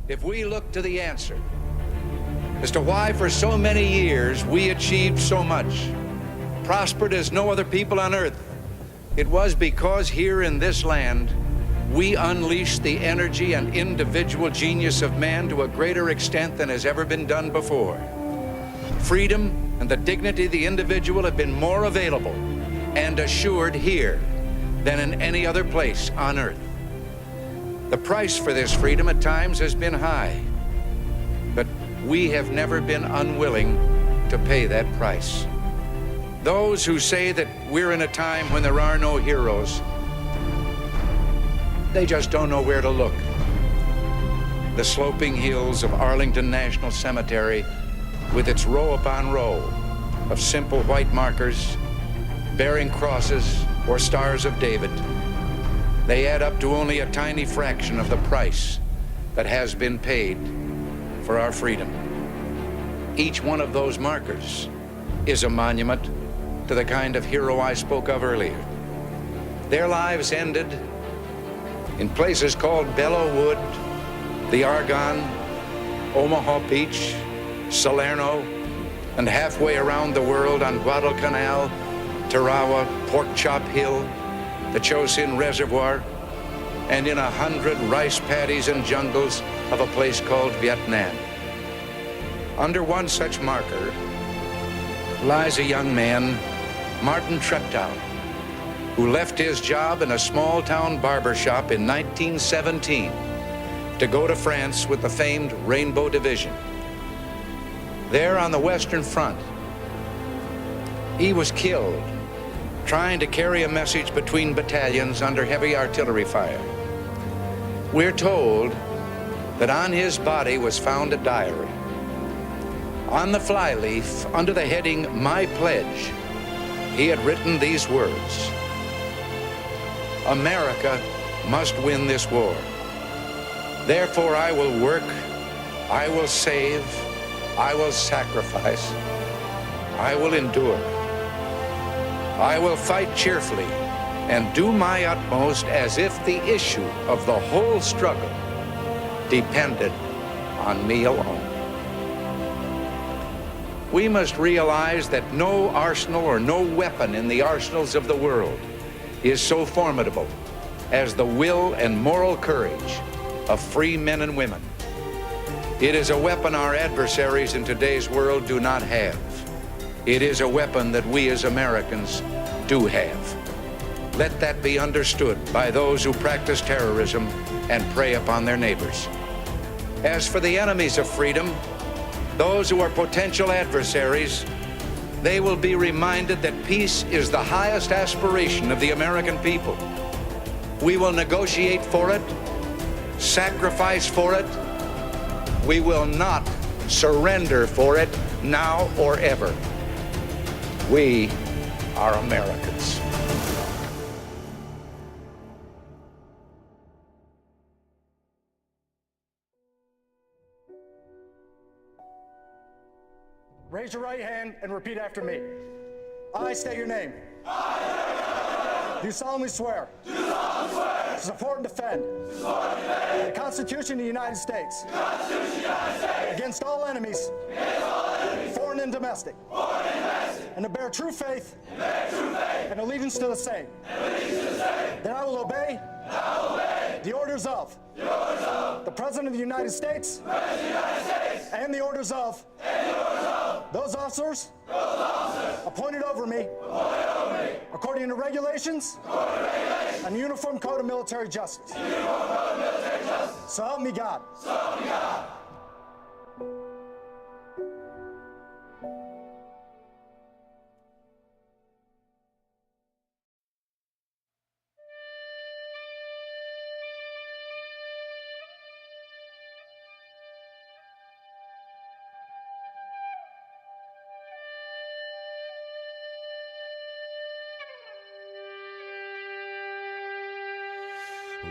if we look to the answer as to why for so many years we achieved so much, prospered as no other people on earth, it was because here in this land, we unleashed the energy and individual genius of man to a greater extent than has ever been done before. Freedom and the dignity of the individual have been more available and assured here than in any other place on earth. The price for this freedom at times has been high, but we have never been unwilling to pay that price. Those who say that we're in a time when there are no heroes, they just don't know where to look. The sloping hills of Arlington National Cemetery, with its row upon row of simple white markers bearing crosses or stars of David, they add up to only a tiny fraction of the price that has been paid for our freedom. Each one of those markers is a monument to the kind of hero I spoke of earlier. Their lives ended in places called Belleau Wood, the Argonne, Omaha Beach, Salerno, and halfway around the world on Guadalcanal, Tarawa, Pork Chop Hill, the Chosin Reservoir, and in 100 rice paddies and jungles of a place called Vietnam. Under one such marker lies a young man, Martin Treptow, who left his job in a small-town barber shop in 1917 to go to France with the famed Rainbow Division. There on the Western Front, he was killed trying to carry a message between battalions under heavy artillery fire. We're told that on his body was found a diary. On the flyleaf, under the heading, "My Pledge," he had written these words: "America must win this war. Therefore I will work, I will save, I will sacrifice, I will endure. I will fight cheerfully and do my utmost as if the issue of the whole struggle depended on me alone." We must realize that no arsenal or no weapon in the arsenals of the world is so formidable as the will and moral courage of free men and women. It is a weapon our adversaries in today's world do not have. It is a weapon that we as Americans do have. Let that be understood by those who practice terrorism and prey upon their neighbors. As for the enemies of freedom, those who are potential adversaries, they will be reminded that peace is the highest aspiration of the American people. We will negotiate for it, sacrifice for it. We will not surrender for it now or ever. We are Americans. Raise your right hand and repeat after me. I state your name. Do solemnly swear. To support and defend. The Constitution of the United States. Against all enemies. Foreign and domestic. And to bear true faith. And allegiance to the same. That I will obey. The orders of. The President of the United States. And the orders of. Those officers appointed over me according to regulations and the Uniform Code of Military Justice. So help me God.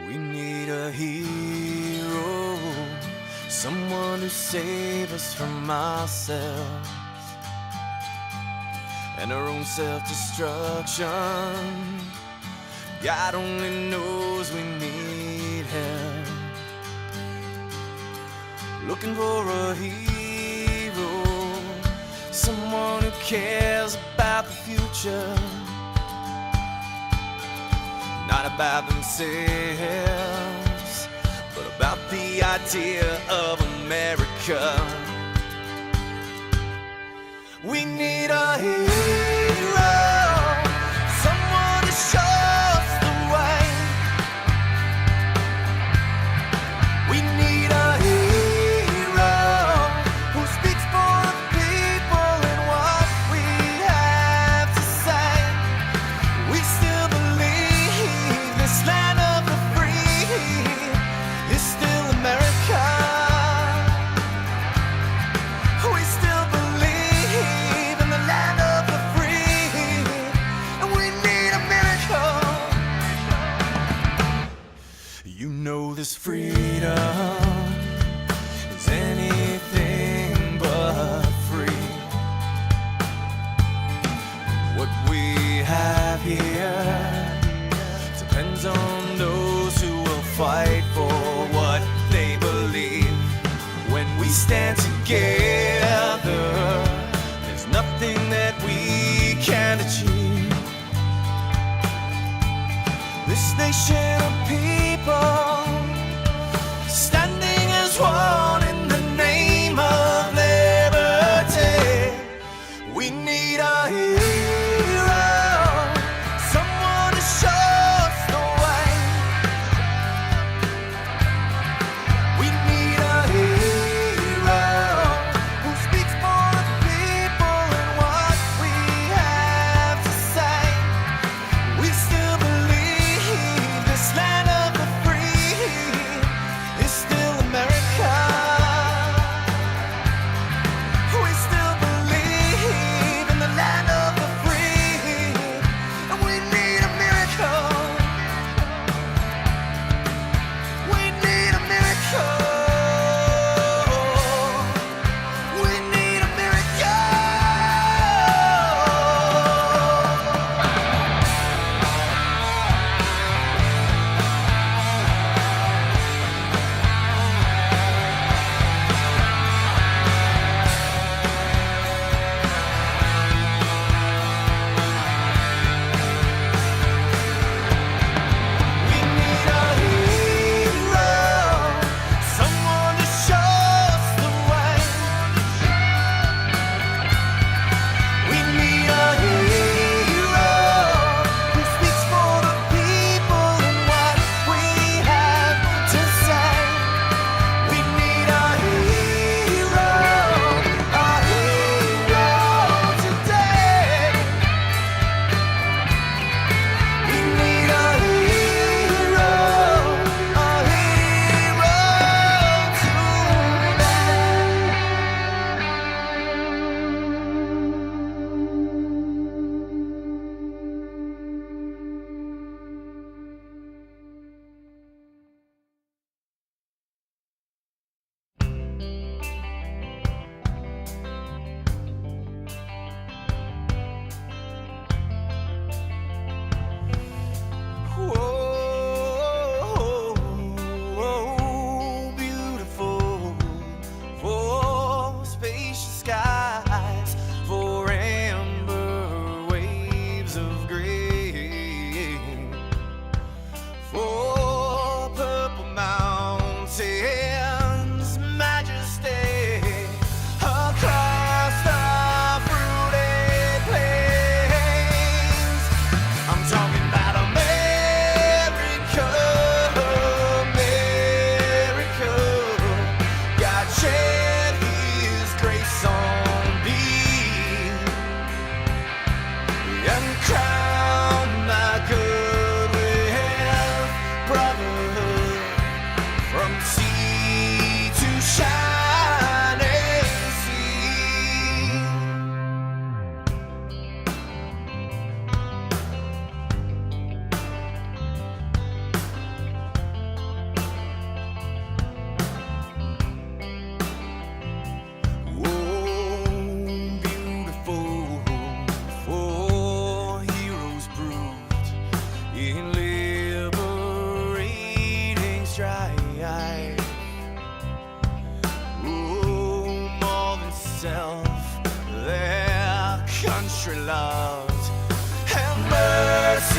We need a hero, someone to save us from ourselves and our own self-destruction. God only knows we need help. looking for a hero, someone who cares about the future, not about themselves, but about the idea of America. We need a hero, someone to show us the way. We need a hero who speaks for the people and what we have to say. We still believe this land of the free is still America. We still believe in the land of the free, and we need a miracle. You know this freedom is anything but free. What we have here depends on those who will fight for what they believe. When we stand together, there's nothing that we can't achieve. This nation of people standing as one in the name of liberty. We need a hero, someone to show us the way. We need a hero who speaks for the people and what we have to say. We still believe this land of the free is still America. We still believe in the land of the free, and we need a miracle. We need a miracle. We need a miracle. We need a hero, someone to show us the way. We need a hero who speaks for the people and what we have to say. We need a hero today. We need a hero Whoa, beautiful, for spacious skies, for amber waves of gray, for purple mountains, majesty across the fruited plains. I'm talking about America, America. God shed His grace on thee and crown thy good with brotherhood from sea to shining sea. themselves their country loved. Have mercy